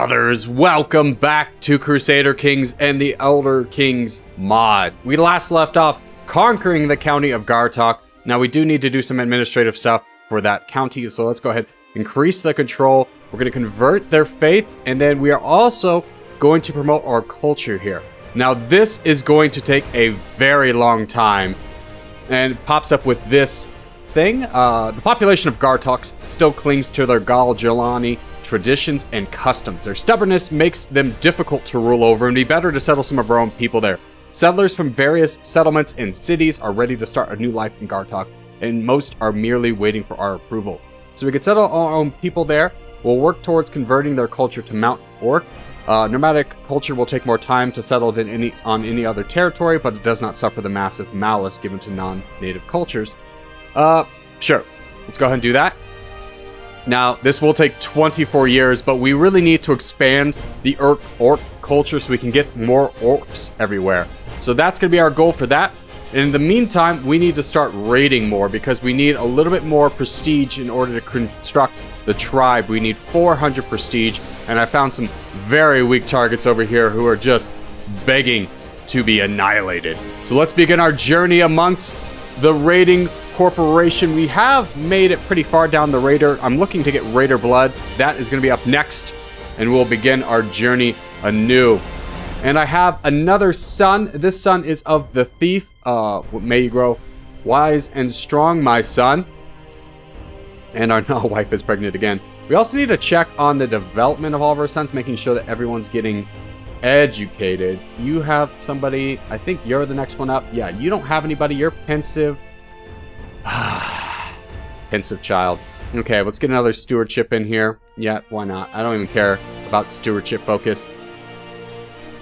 brothers, welcome back to Crusader Kings and the Elder Kings mod. We last left off conquering the county of Gartok. Now we do need to do some administrative stuff for that county, so let's go ahead and increase the control. We're going to convert their faith, and then we are also going to promote our culture here. Now this is going to take a very long time, and it pops up with this thing. The population of Gartok still clings to their Gal-Jelani traditions and customs. Their stubbornness makes them difficult to rule over, and it'd be better to settle some of our own people there. Settlers from various settlements and cities are ready to start a new life in Gartok, and most are merely waiting for our approval. So we can settle our own people there. We'll work towards converting their culture to Mount Orc. Nomadic culture will take more time to settle than on any other territory, but it does not suffer the massive malice given to non-native cultures. Sure. Let's go ahead and do that. Now, this will take 24 years, but we really need to expand the orc culture so we can get more orcs everywhere. So that's going to be our goal for that. And in the meantime, we need to start raiding more because we need a little bit more prestige in order to construct the tribe. We need 400 prestige, and I found some very weak targets over here who are just begging to be annihilated. So let's begin our journey amongst the raiding corporation. We have made it pretty far down the raider. I'm looking to get raider blood. That is going to be up next, and we'll begin our journey anew. And I have another son. This son is of the thief. May you grow wise and strong, my son. And our wife is pregnant again. We also need to check on the development of all of our sons, making sure that everyone's getting educated. You have somebody. I think you're the next one up. Yeah, you don't have anybody. You're pensive. Pensive child. Okay, let's get another stewardship in here. Yeah, why not? I don't even care about stewardship focus.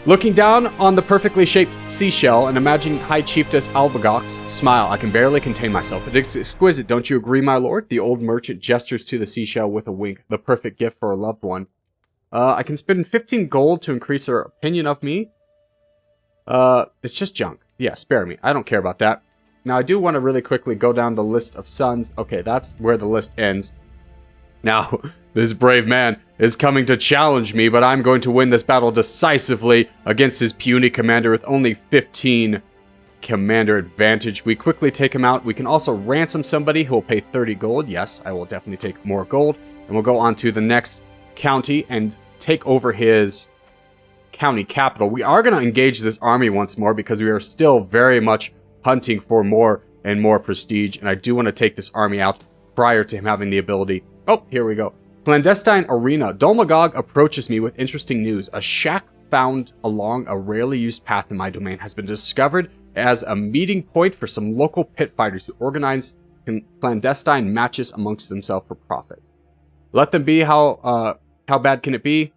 Looking down on the perfectly shaped seashell and imagining High Chiefess WAAAGH's smile, I can barely contain myself. It is exquisite, don't you agree, my lord? The old merchant gestures to the seashell with a wink. The perfect gift for a loved one. I can spend 15 gold to increase her opinion of me. It's just junk. Yeah, spare me. I don't care about that. Now, I do want to really quickly go down the list of sons. Okay, that's where the list ends. Now, this brave man is coming to challenge me, but I'm going to win this battle decisively against his puny commander with only 15 commander advantage. We quickly take him out. We can also ransom somebody who will pay 30 gold. Yes, I will definitely take more gold. And we'll go on to the next county and take over his county capital. We are going to engage this army once more because we are still very much hunting for more and more prestige, and I do want to take this army out prior to him having the ability. Oh, here we go. Clandestine Arena. WAAAGH approaches me with interesting news. A shack found along a rarely used path in my domain has been discovered as a meeting point for some local pit fighters who organize clandestine matches amongst themselves for profit. Let them be. How bad can it be?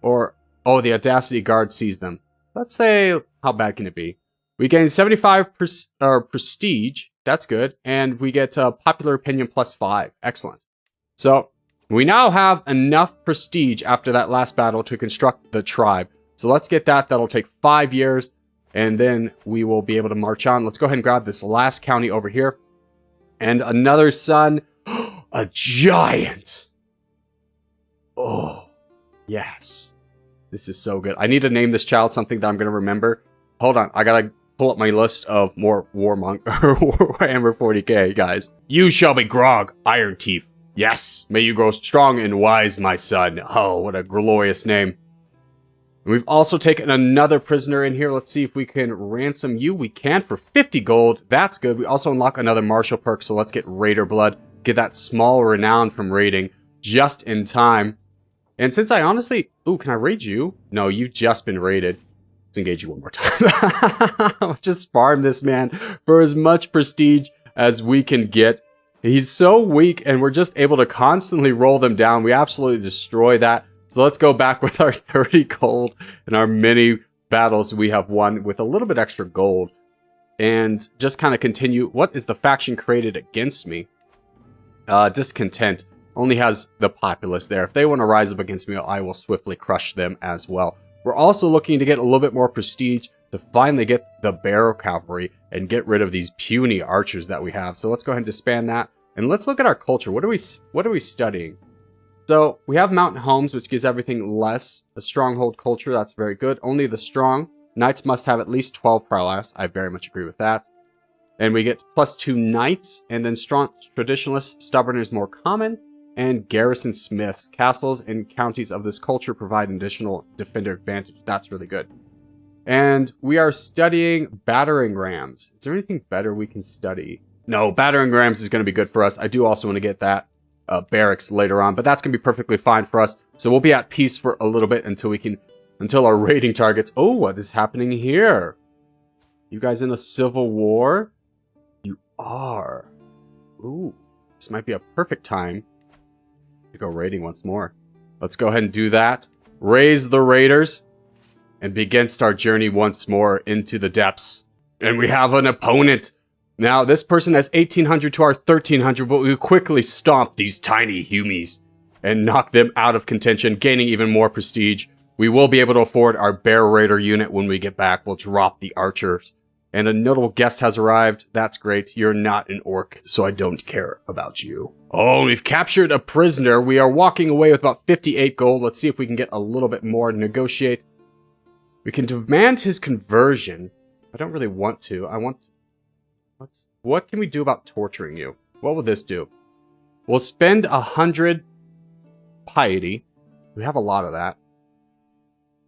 Or, oh, the Audacity Guard sees them. Let's say, how bad can it be? We gain 75 prestige. That's good. And we get popular opinion +5. Excellent. So we now have enough prestige after that last battle to construct the tribe. So let's get that. That'll take 5 years. And then we will be able to march on. Let's go ahead and grab this last county over here. And another son. A giant. Oh, yes. This is so good. I need to name this child something that I'm going to remember. Hold on. I got to pull up my list of more Warhammer 40k, guys. You shall be Grog, Iron Teeth. Yes, may you grow strong and wise, my son. Oh, what a glorious name. And we've also taken another prisoner in here. Let's see if we can ransom you. We can for 50 gold. That's good. We also unlock another martial perk, so let's get Raider Blood. Get that small renown from raiding just in time. And since I honestly... Ooh, can I raid you? No, you've just been raided. Let's engage you one more time. Just farm this man for as much prestige as we can get. He's so weak, and we're just able to constantly roll them down. We absolutely destroy that. So let's go back with our 30 gold and our many battles we have won with a little bit extra gold. And just kind of continue. What is the faction created against me? Discontent. Only has the populace there. If they want to rise up against me, I will swiftly crush them as well. We're also looking to get a little bit more prestige to finally get the barrel cavalry and get rid of these puny archers that we have. So let's go ahead and disband that. And let's look at our culture. What are we studying? So we have mountain homes, which gives everything less. A stronghold culture, that's very good. Only the strong. Knights must have at least 12 prowess. I very much agree with that. And we get +2 knights. And then strong traditionalists, stubborn is more common. And garrison smiths. Castles and counties of this culture provide an additional defender advantage. That's really good. And we are studying battering rams. Is there anything better we can study? No, battering rams is going to be good for us. I do also want to get that barracks later on, but that's going to be perfectly fine for us. So we'll be at peace for a little bit until our raiding targets. Oh, what is happening here? You guys in a civil war? You are. Ooh, this might be a perfect time to go raiding once more. Let's go ahead and do that. Raise the raiders and begin our journey once more into the depths. And we have an opponent. Now, this person has 1,800 to our 1,300, but we quickly stomp these tiny humies and knock them out of contention, gaining even more prestige. We will be able to afford our Bear Raider unit when we get back. We'll drop the archers. And a notable guest has arrived. That's great. You're not an orc, so I don't care about you. Oh, we've captured a prisoner. We are walking away with about 58 gold. Let's see if we can get a little bit more to negotiate. We can demand his conversion. I don't really want to. What can we do about torturing you? What will this do? We'll spend 100 piety. We have a lot of that.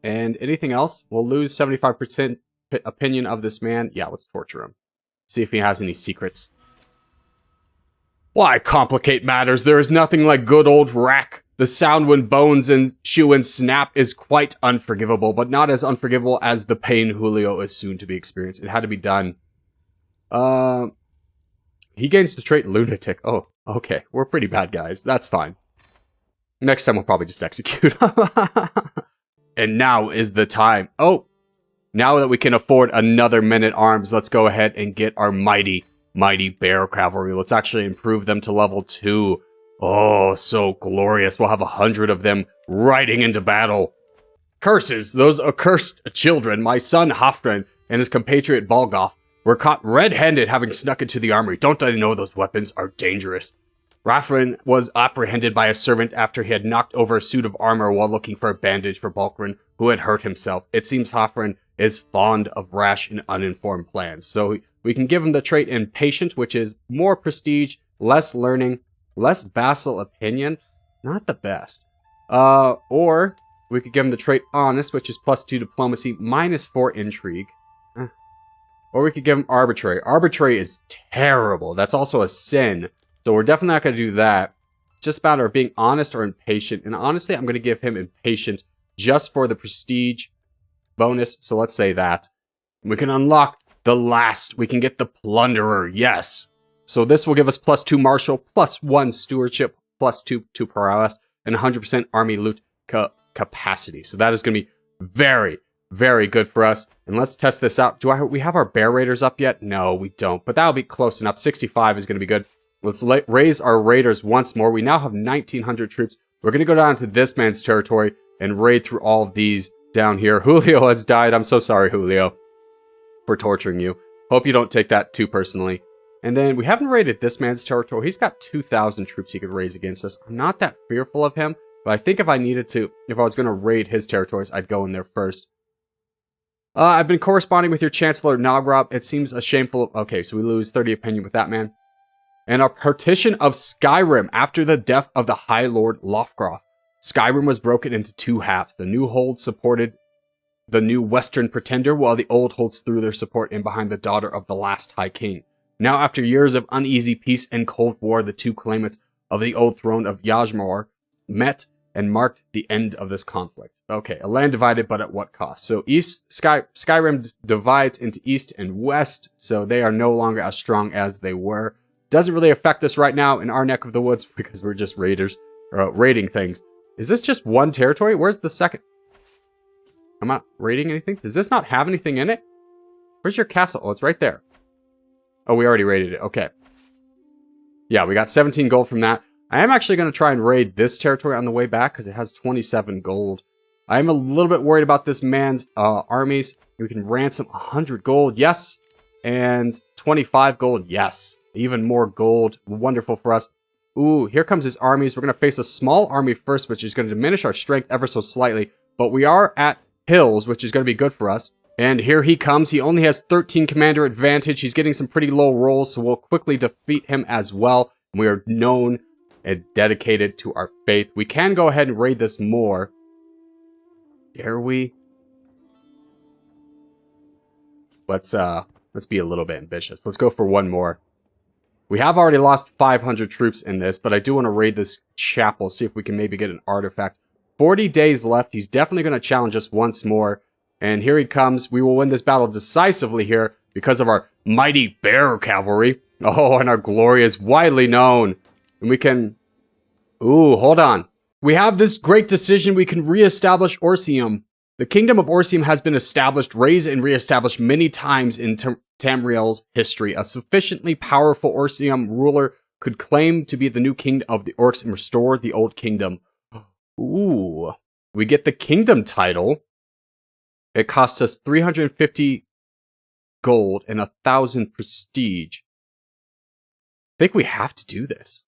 And anything else? We'll lose 75% opinion of this man. Yeah, let's torture him. See if he has any secrets. Why complicate matters? There is nothing like good old rack. The sound when bones and shoe and snap is quite unforgivable, but not as unforgivable as the pain Julio is soon to be experienced. It had to be done. He gains the trait lunatic. Oh, okay. We're pretty bad guys. That's fine. Next time we'll probably just execute. And now is the time. Oh, now that we can afford another men-at-arms, let's go ahead and get our mighty bear cavalry. Let's actually improve them to level 2. Oh, so glorious. We'll have 100 of them riding into battle. Curses, those accursed children, my son Hafren and his compatriot Balgoth, were caught red-handed having snuck into the armory. Don't they know those weapons are dangerous? Rafren was apprehended by a servant after he had knocked over a suit of armor while looking for a bandage for Balkrin, who had hurt himself. It seems Hafren is fond of rash and uninformed plans. So we can give him the trait impatient, which is more prestige, less learning, less vassal opinion. Not the best. Or we could give him the trait honest, which is +2 diplomacy, -4 intrigue. Or we could give him arbitrary. Arbitrary is terrible. That's also a sin. So we're definitely not going to do that. It's just a matter of being honest or impatient. And honestly, I'm going to give him impatient just for the prestige bonus. So let's say that. We can unlock the last. We can get the plunderer. Yes. So this will give us +2 martial, +1 stewardship, +2 prowess, and 100% army loot capacity. So that is going to be very, very good for us. And let's test this out. Do we have our bear raiders up yet? No, we don't. But that'll be close enough. 65 is going to be good. Let's raise our raiders once more. We now have 1,900 troops. We're going to go down to this man's territory and raid through all of these down here. Julio has died. I'm so sorry, Julio, for torturing you. Hope you don't take that too personally. And then we haven't raided this man's territory. He's got 2,000 troops he could raise against us. I'm not that fearful of him, but I think if I was going to raid his territories, I'd go in there first. I've been corresponding with your Chancellor Nagrab. It seems a shameful... Okay, so we lose 30 opinion with that man. And our partition of Skyrim after the death of the High Lord Lofgroth. Skyrim was broken into 2 halves. The new hold supported the new Western Pretender, while the old holds through their support in behind the daughter of the last High King. Now, after years of uneasy peace and Cold War, the 2 claimants of the old throne of Yajmor met and marked the end of this conflict. Okay, a land divided, but at what cost? So Skyrim divides into East and West, so they are no longer as strong as they were. Doesn't really affect us right now in our neck of the woods because we're just raiding things. Is this just one territory? Where's the second? I'm not raiding anything. Does this not have anything in it? Where's your castle? Oh, it's right there. Oh, we already raided it. Okay. Yeah, we got 17 gold from that. I am actually going to try and raid this territory on the way back because it has 27 gold. I'm a little bit worried about this man's armies. We can ransom 100 gold. Yes. And 25 gold. Yes. Even more gold. Wonderful for us. Ooh, here comes his armies. We're going to face a small army first, which is going to diminish our strength ever so slightly. But we are at hills, which is going to be good for us. And here he comes. He only has 13 commander advantage. He's getting some pretty low rolls, so we'll quickly defeat him as well. We are known and dedicated to our faith. We can go ahead and raid this more. Dare we? Let's be a little bit ambitious. Let's go for one more. We have already lost 500 troops in this, but I do want to raid this chapel, see if we can maybe get an artifact. 40 days left. He's definitely going to challenge us once more. And here he comes. We will win this battle decisively here because of our mighty bear cavalry. Oh, and our glory is widely known. And we can... Ooh, hold on. We have this great decision. We can reestablish Orcium. The kingdom of Orcium has been established, raised, and reestablished many times in Tamriel's history. A sufficiently powerful Orcium ruler could claim to be the new king of the Orcs and restore the old kingdom. Ooh. We get the kingdom title. It costs us 350 gold and 1,000 prestige. I think we have to do this.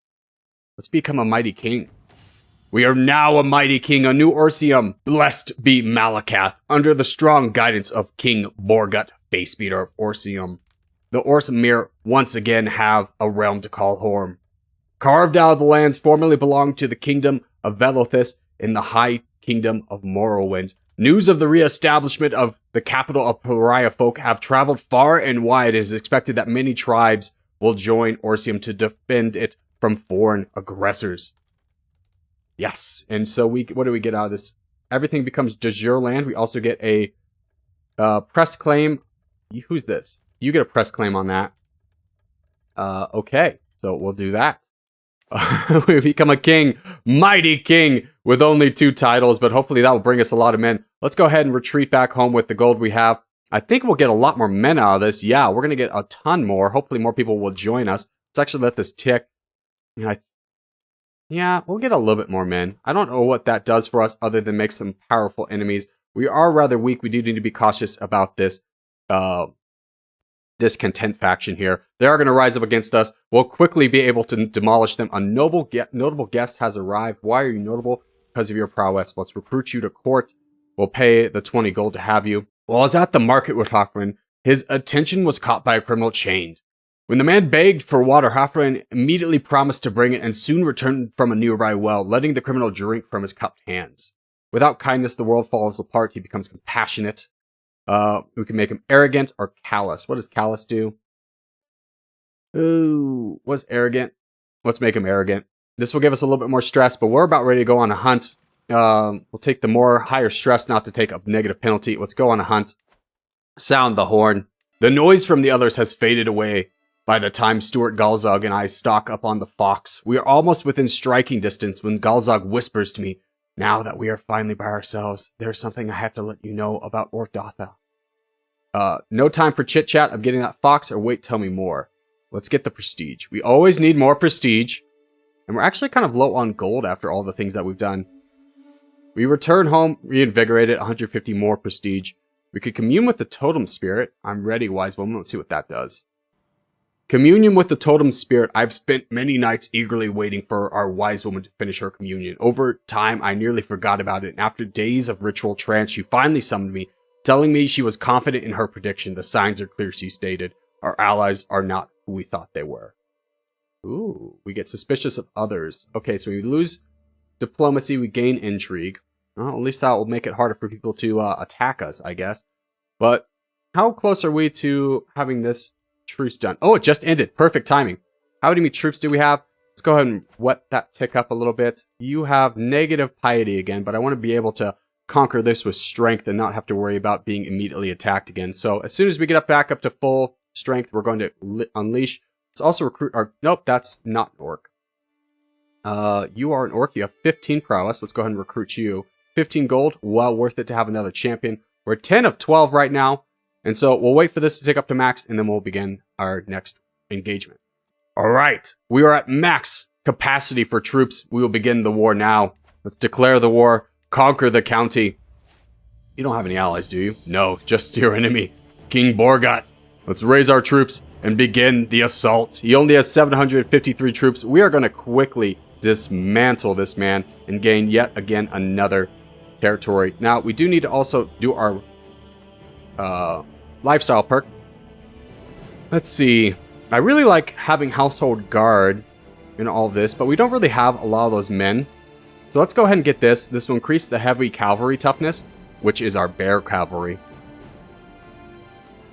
Let's become a mighty king. We are now a mighty king, a new Orcium. Blessed be Malakath, under the strong guidance of King Borgut, Facebeater of Orcium. The Orcimir once again have a realm to call home. Carved out of the lands formerly belonged to the kingdom of Velothis in the high kingdom of Morrowind. News of the re-establishment of the capital of Pariah folk have traveled far and wide. It is expected that many tribes will join Orcium to defend it from foreign aggressors. Yes, and so what do we get out of this? Everything becomes de jure land. We also get a press claim. Who's this? You get a press claim on that. Okay, so we'll do that. We become a king, mighty king, with only 2 titles, but hopefully that will bring us a lot of men. Let's go ahead and retreat back home with the gold we have. I think we'll get a lot more men out of this. Yeah, we're going to get a ton more. Hopefully more people will join us. Let's actually let this tick. Yeah, we'll get a little bit more men. I don't know what that does for us other than make some powerful enemies. We are rather weak. We do need to be cautious about this discontent faction here. They are going to rise up against us. We'll quickly be able to demolish them. A notable guest has arrived. Why are you notable? Because of your prowess. Let's recruit you to court. We'll pay the 20 gold to have you. While I was at the market with Hoffman, his attention was caught by a criminal chained. When the man begged for water, Hoffman immediately promised to bring it and soon returned from a nearby well, letting the criminal drink from his cupped hands. Without kindness, the world falls apart. He becomes compassionate. We can make him arrogant or callous. What does callous do? Ooh, what's arrogant? Let's make him arrogant. This will give us a little bit more stress, but we're about ready to go on a hunt. We'll take the more higher stress not to take a negative penalty. Let's go on a hunt. Sound the horn. The noise from the others has faded away. By the time Stuart Galzog and I stalk up on the fox, we are almost within striking distance when Galzog whispers to me, "Now that we are finally by ourselves, there's something I have to let you know about Ordatha." No time for chit-chat of getting that fox, or wait, tell me more. Let's get the prestige. We always need more prestige. And we're actually kind of low on gold after all the things that we've done. We return home, reinvigorated, 150 more prestige. We could commune with the totem spirit. I'm ready, wise woman. Let's see what that does. Communion with the totem spirit. I've spent many nights eagerly waiting for our wise woman to finish her communion. Over time, I nearly forgot about it, and after days of ritual trance, she finally summoned me, telling me she was confident in her prediction. The signs are clear, she stated. Our allies are not who we thought they were. Ooh, we get suspicious of others. Okay, so we lose diplomacy, we gain intrigue. Well, at least that will make it harder for people to attack us, I guess. But how close are we to having this truce done? Oh, it just ended. Perfect timing. How many troops do we have? Let's go ahead and wet that tick up a little bit. You have negative piety again, but I want to be able to conquer this with strength and not have to worry about being immediately attacked again. So as soon as we get back up to full strength, we're going to unleash. Let's also recruit our... Nope, that's not an orc. You are an orc. You have 15 prowess. Let's go ahead and recruit you. 15 gold. Well worth it to have another champion. We're 10 of 12 right now. And so we'll wait for this to take up to max, and then we'll begin our next engagement. All right. We are at max capacity for troops. We will begin the war now. Let's declare the war. Conquer the county. You don't have any allies, do you? No, just your enemy, King Borgut. Let's raise our troops. and begin the assault. He only has 753 troops. We are going to quickly dismantle this man and gain yet again another territory. Now, we do need to also do our lifestyle perk. Let's see. I really like having household guard in all this, but we don't really have a lot of those men. So let's go ahead and get this. This will increase the heavy cavalry toughness, which is our bear cavalry.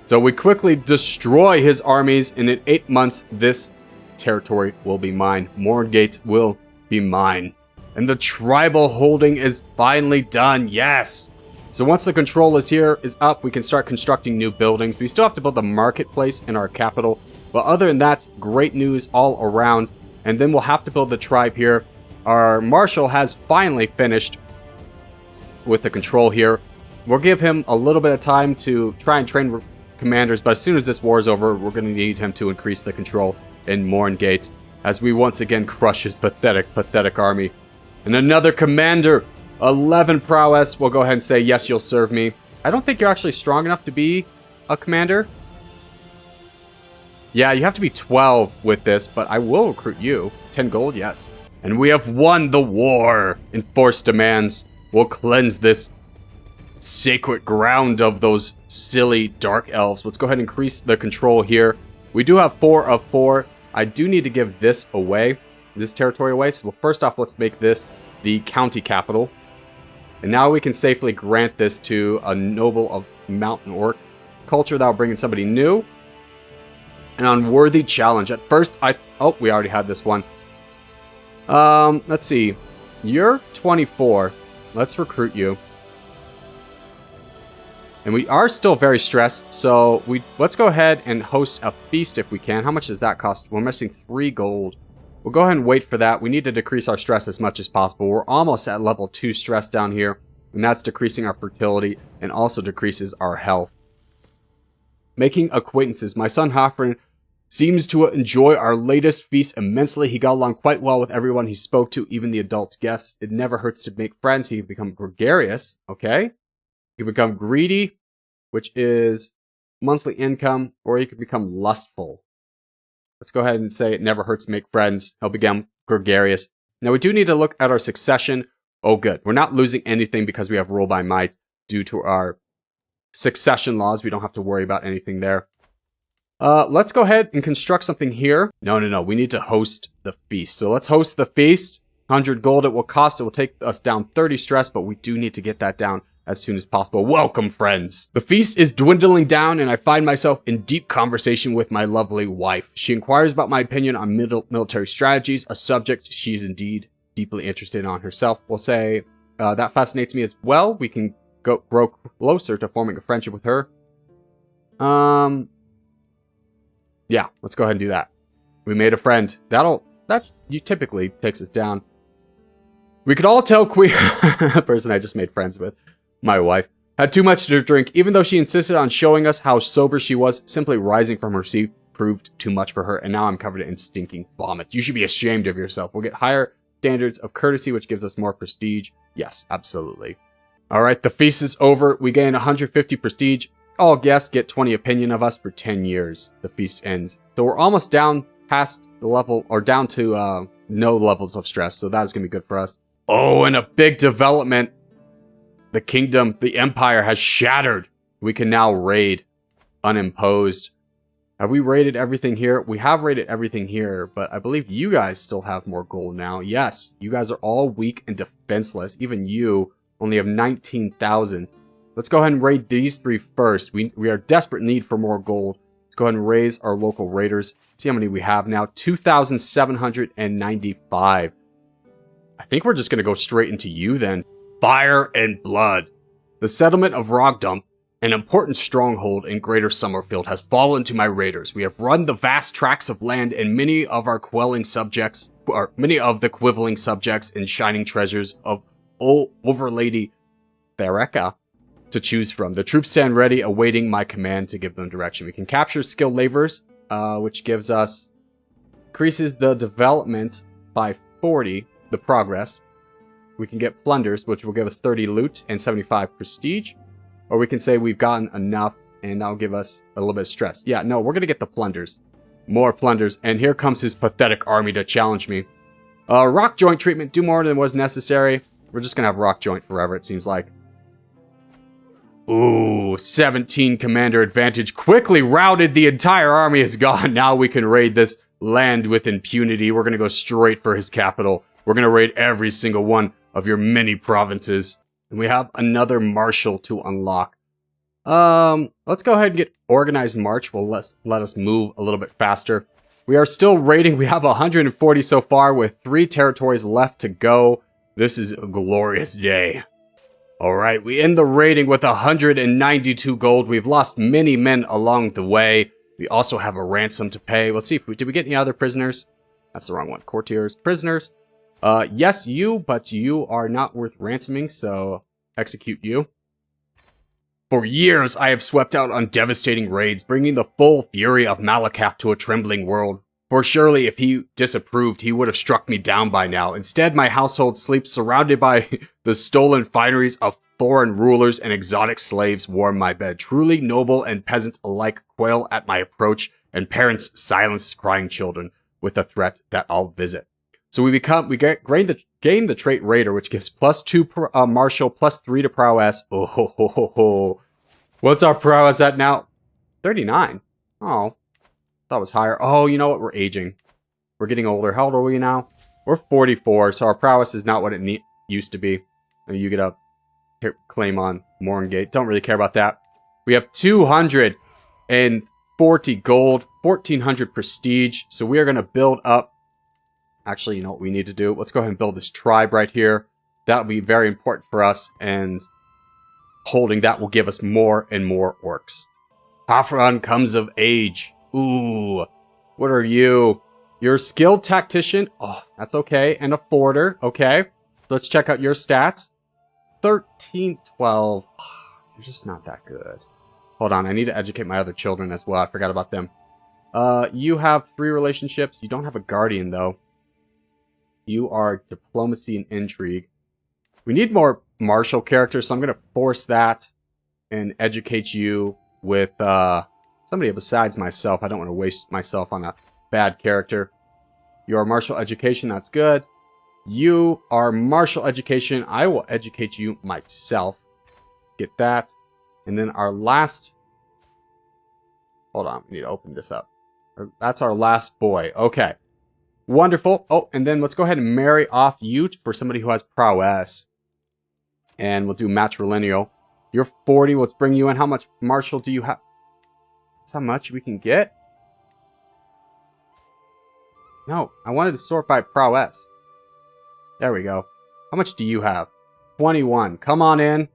So we quickly destroy his armies, and in 8 months, this territory will be mine. Morngate will be mine. And the tribal holding is finally done. Yes! So once the control is up, we can start constructing new buildings. We still have to build the marketplace in our capital. But other than that, great news all around. And then we'll have to build the tribe here. Our marshal has finally finished with the control here. We'll give him a little bit of time to try and train commanders, but as soon as this war is over, we're going to need him to increase the control in Morngate as we once again crush his pathetic army. And another commander, 11 prowess. We'll go ahead and say, yes, you'll serve me. I don't think you're actually strong enough to be a commander. Yeah, you have to be 12 with this, but I will recruit you. 10 gold, yes. And we have won the war. Enforced demands. We'll cleanse this sacred ground of those silly dark elves. Let's go ahead and increase the control here. We do have 4 of 4. I do need to give this away, this territory away. So first off, let's make this the county capital. And now we can safely grant this to a noble of mountain orc culture. That'll bring in somebody new. An unworthy challenge. At first, oh, we already had this one. Let's see. You're 24. Let's recruit you. And we are still very stressed, so let's go ahead and host a feast if we can. How much does that cost? We're missing 3 gold. We'll go ahead and wait for that. We need to decrease our stress as much as possible. We're almost at level 2 stress down here, and that's decreasing our fertility and also decreases our health. Making acquaintances. My son Hoffren seems to enjoy our latest feast immensely. He got along quite well with everyone he spoke to, even the adult guests. It never hurts to make friends. He can become gregarious, okay? He can become greedy, which is monthly income, or he can become lustful. Let's go ahead and say it never hurts to make friends. He'll become gregarious. Now, we do need to look at our succession. Oh, good. We're not losing anything because we have rule by might due to our succession laws. We don't have to worry about anything there. Let's go ahead and construct something here. No. We need to host the feast. So let's host the feast. 100 gold it will cost. It will take us down 30 stress, but we do need to get that down as soon as possible. Welcome, friends. The feast is dwindling down, and I find myself in deep conversation with my lovely wife. She inquires about my opinion on military strategies, a subject she's indeed deeply interested in herself. We'll say that fascinates me as well. We can grow closer to forming a friendship with her. Yeah, let's go ahead and do that. We made a friend. That typically takes us down. We could all tell Queen, the person I just made friends with, my wife, had too much to drink. Even though she insisted on showing us how sober she was, simply rising from her seat proved too much for her, and now I'm covered in stinking vomit. You should be ashamed of yourself. We'll get higher standards of courtesy, which gives us more prestige. Yes, absolutely. All right, the feast is over. We gain 150 prestige. All guests get 20 opinion of us for 10 years. The feast ends. So we're almost down past the level, or down to no levels of stress, so that is going to be good for us. Oh, and a big development. The kingdom, the empire has shattered. We can now raid unimposed. Have we raided everything here? We have raided everything here, but I believe you guys still have more gold now. Yes, you guys are all weak and defenseless. Even you only have 19,000. Let's go ahead and raid these 3 first. We are desperate need for more gold. Let's go ahead and raise our local raiders. See how many we have now. 2,795. I think we're just going to go straight into you then. Fire and blood. The settlement of Rogdump, an important stronghold in Greater Summerfield, has fallen to my raiders. We have run the vast tracts of land, and many of the quibbling subjects and shining treasures of Overlady Thareka to choose from. The troops stand ready, awaiting my command to give them direction. We can capture skilled laborers, which gives us, increases the development by 40, the progress. We can get plunders, which will give us 30 loot and 75 prestige. Or we can say we've gotten enough And that'll give us a little bit of stress. Yeah, no, we're going to get the plunders. More plunders. And here comes his pathetic army to challenge me. Rock joint treatment. Do more than was necessary. We're just going to have rock joint forever, it seems like. Ooh, 17 commander advantage. Quickly routed. The entire army is gone. Now we can raid this land with impunity. We're going to go straight for his capital. We're going to raid every single one of your many provinces. And we have another marshal to unlock. Let's go ahead and get organized march. Well, let us move a little bit faster. We are still raiding. We have 140 so far with 3 territories left to go. This is a glorious day. All right, we end the raiding with 192 gold. We've lost many men along the way. We also have a ransom to pay. Let's see if did we get any other prisoners? That's the wrong one. Courtiers, prisoners. Yes, you, but you are not worth ransoming, so execute you. For years, I have swept out on devastating raids, bringing the full fury of Malakath to a trembling world. For surely if he disapproved, he would have struck me down by now. Instead, my household sleeps surrounded by the stolen fineries of foreign rulers and exotic slaves warm my bed. Truly noble and peasant alike quail at my approach, and parents silence crying children with the threat that I'll visit. So we gain the trait Raider, which gives +2 martial, +3 to prowess. Oh ho ho ho ho. What's our prowess at now? 39. Oh. That was higher. Oh, you know what? We're aging. We're getting older. How old are we now? We're 44, so our prowess is not what it used to be. And you get a claim on Morngate. Don't really care about that. We have 240 gold, 1,400 prestige. So we are going to build up. Actually, you know what we need to do? Let's go ahead and build this tribe right here. That will be very important for us. And holding that will give us more and more orcs. Hafran comes of age. Ooh, what are you? You're a skilled tactician. Oh, that's okay. And a forder. Okay. So let's check out your stats. 13, 12. Oh, you're just not that good. Hold on. I need to educate my other children as well. I forgot about them. You have 3 relationships. You don't have a guardian, though. You are diplomacy and intrigue. We need more martial characters, so I'm going to force that and educate you with, somebody besides myself. I don't want to waste myself on a bad character. Your martial education, that's good. You are martial education. I will educate you myself. Get that. And then our last... Hold on, we need to open this up. That's our last boy. Okay. Wonderful. Oh, and then let's go ahead and marry off you for somebody who has prowess. And we'll do matrilineal. You're 40. Let's bring you in. How much martial do you have? That's how much we can get? No, I wanted to sort by prowess. There we go. How much do you have? 21. Come on in.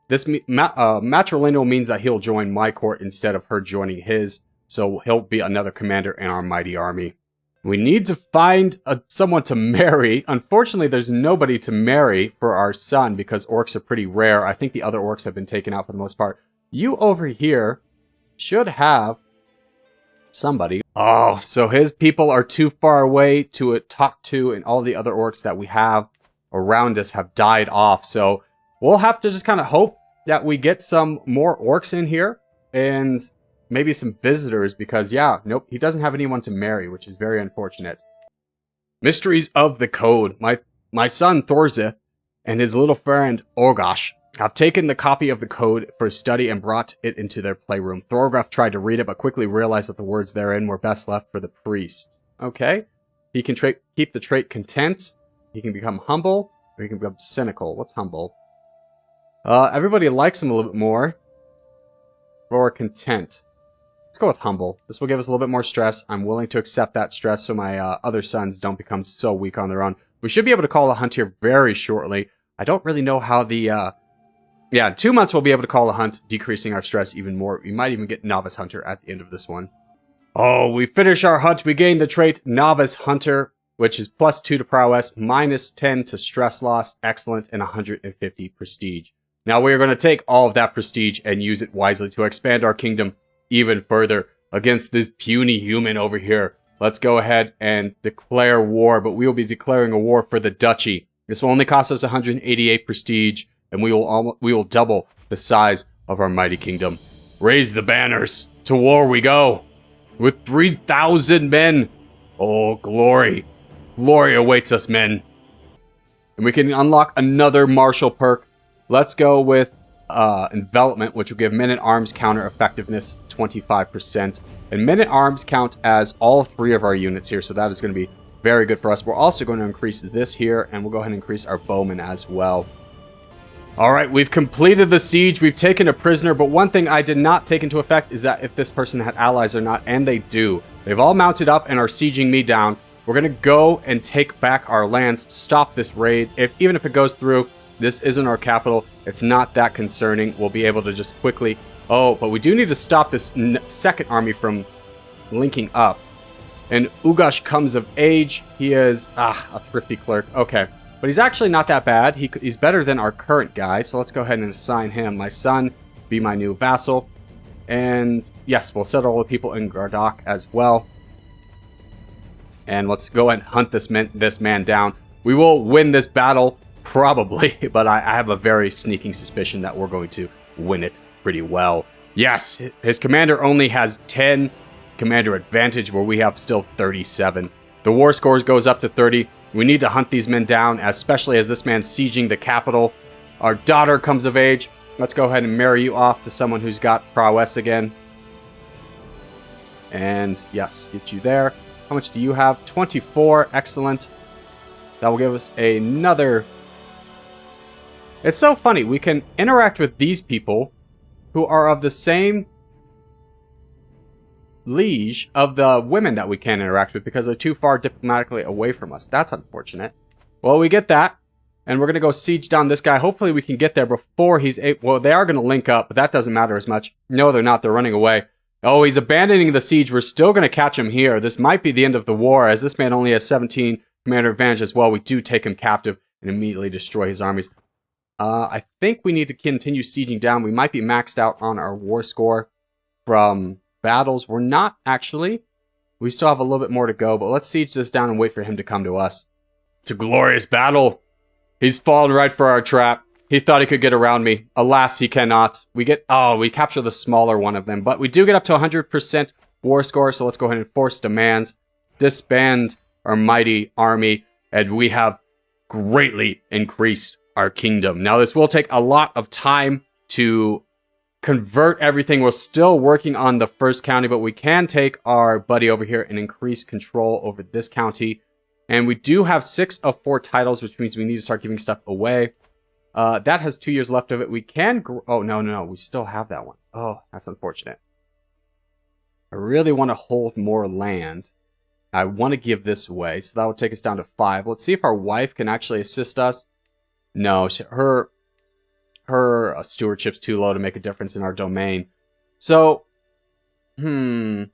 This matrilineal means that he'll join my court instead of her joining his. So he'll be another commander in our mighty army. We need to find someone to marry. Unfortunately, there's nobody to marry for our son because orcs are pretty rare. I think the other orcs have been taken out for the most part. You over here should have somebody. Oh, so his people are too far away to talk to, and all the other orcs that we have around us have died off. So we'll have to just kind of hope that we get some more orcs in here and maybe some visitors because, yeah, nope, he doesn't have anyone to marry, which is very unfortunate. Mysteries of the Code. My son Thorzith and his little friend WAAAGH have taken the copy of the code for study and brought it into their playroom. Thorgraf tried to read it, but quickly realized that the words therein were best left for the priest. Okay. He can keep the trait content. He can become humble, or he can become cynical. What's humble? Everybody likes him a little bit more. Or content. Let's go with humble. This will give us a little bit more stress. I'm willing to accept that stress so my other sons don't become so weak on their own. We should be able to call a hunt here very shortly. I don't really know how the... Yeah, in 2 months we'll be able to call a hunt, decreasing our stress even more. We might even get Novice Hunter at the end of this one. Oh, we finish our hunt. We gain the trait Novice Hunter, which is +2 to prowess, -10 to stress loss, excellent, and 150 prestige. Now we are going to take all of that prestige and use it wisely to expand our kingdom even further against this puny human over here. Let's go ahead and declare war, but we will be declaring a war for the duchy. This will only cost us 188 prestige, and we will double the size of our mighty kingdom. Raise the banners. To war we go. With 3,000 men. Oh, glory. Glory awaits us, men. And we can unlock another martial perk. Let's go with envelopment, which will give men-at-arms counter effectiveness 25%. And men-at-arms count as all 3 of our units here, so that is going to be very good for us. We're also going to increase this here, and we'll go ahead and increase our bowmen as well. Alright, we've completed the siege. We've taken a prisoner, but one thing I did not take into effect is that if this person had allies or not, and they do. They've all mounted up and are sieging me down. We're going to go and take back our lands, stop this raid. Even if it goes through, this isn't our capital. It's not that concerning. We'll be able to just quickly... Oh, but we do need to stop this second army from linking up. And WAAAGH comes of age. He is a thrifty clerk. Okay. But he's actually not that bad. He's better than our current guy. So let's go ahead and assign him. My son, be my new vassal. And yes, we'll settle all the people in WAAAGH as well. And let's go and hunt this man down. We will win this battle, probably. But I have a very sneaking suspicion that we're going to win it pretty well. Yes, his commander only has 10 commander advantage, where we have still 37. The war scores goes up to 30. We need to hunt these men down, especially as this man's sieging the capital. Our daughter comes of age. Let's go ahead and marry you off to someone who's got prowess again. And yes, get you there. How much do you have? 24. Excellent. That will give us another... It's so funny. We can interact with these people who are of the same liege of the women that we can't interact with because they're too far diplomatically away from us. That's unfortunate. Well, we get that, and we're going to go siege down this guy. Hopefully we can get there before he's able... Well, they are going to link up, but that doesn't matter as much. No, they're not. They're running away. Oh, he's abandoning the siege. We're still going to catch him here. This might be the end of the war, as this man only has 17 commander advantage as well. We do take him captive and immediately destroy his armies. I think we need to continue sieging down. We might be maxed out on our war score from battles. We're not, actually. We still have a little bit more to go, but let's siege this down and wait for him to come to us. It's a glorious battle. He's fallen right for our trap. He thought he could get around me. Alas, he cannot. We capture the smaller one of them, but we do get up to 100% war score, so let's go ahead and force demands. Disband our mighty army, and we have greatly increased our kingdom. Now, this will take a lot of time to convert everything. We're still working on the first county, but we can take our buddy over here and increase control over this county. And we do have 6 of 4 titles, which means we need to start giving stuff away. That has 2 years left of it. We can... Oh, no. We still have that one. Oh, that's unfortunate. I really want to hold more land. I want to give this away, so that would take us down to 5. Let's see if our wife can actually assist us. No, her stewardship's too low to make a difference in our domain. So, we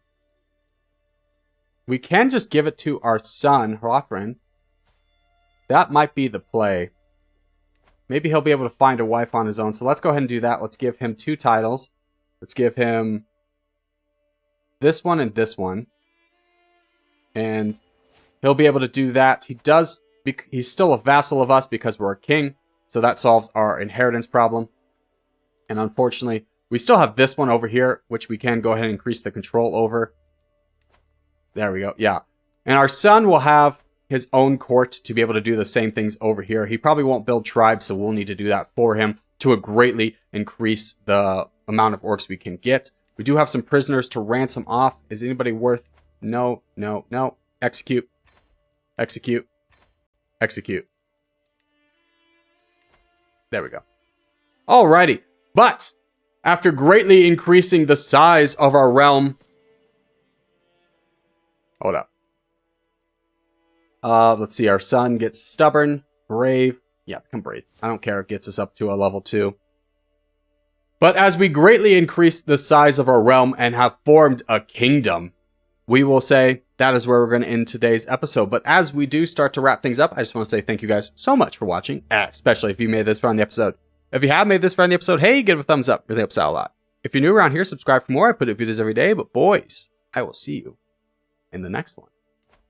can just give it to our son, Hrothrin. That might be the play. Maybe he'll be able to find a wife on his own. So let's go ahead and do that. Let's give him 2 titles. Let's give him this one and this one. And he'll be able to do that. He's still a vassal of us because we're a king. So that solves our inheritance problem. And unfortunately, we still have this one over here, which we can go ahead and increase the control over. There we go. Yeah. And our son will have his own court to be able to do the same things over here. He probably won't build tribes, so we'll need to do that for him to greatly increase the amount of orcs we can get. We do have some prisoners to ransom off. Is anybody worth... No. Execute. Execute. Execute. There we go. Alrighty. But, after greatly increasing the size of our realm... Hold up. Let's see. Our son gets stubborn, brave. Yeah, become brave. I don't care. It gets us up to a level 2. But as we greatly increase the size of our realm and have formed a kingdom, we will say that is where we're going to end today's episode. But as we do start to wrap things up, I just want to say thank you guys so much for watching, especially if you made this far in the episode. If you have made this far in the episode, hey, give it a thumbs up. Really helps out a lot. If you're new around here, subscribe for more. I put up videos every day. But boys, I will see you in the next one.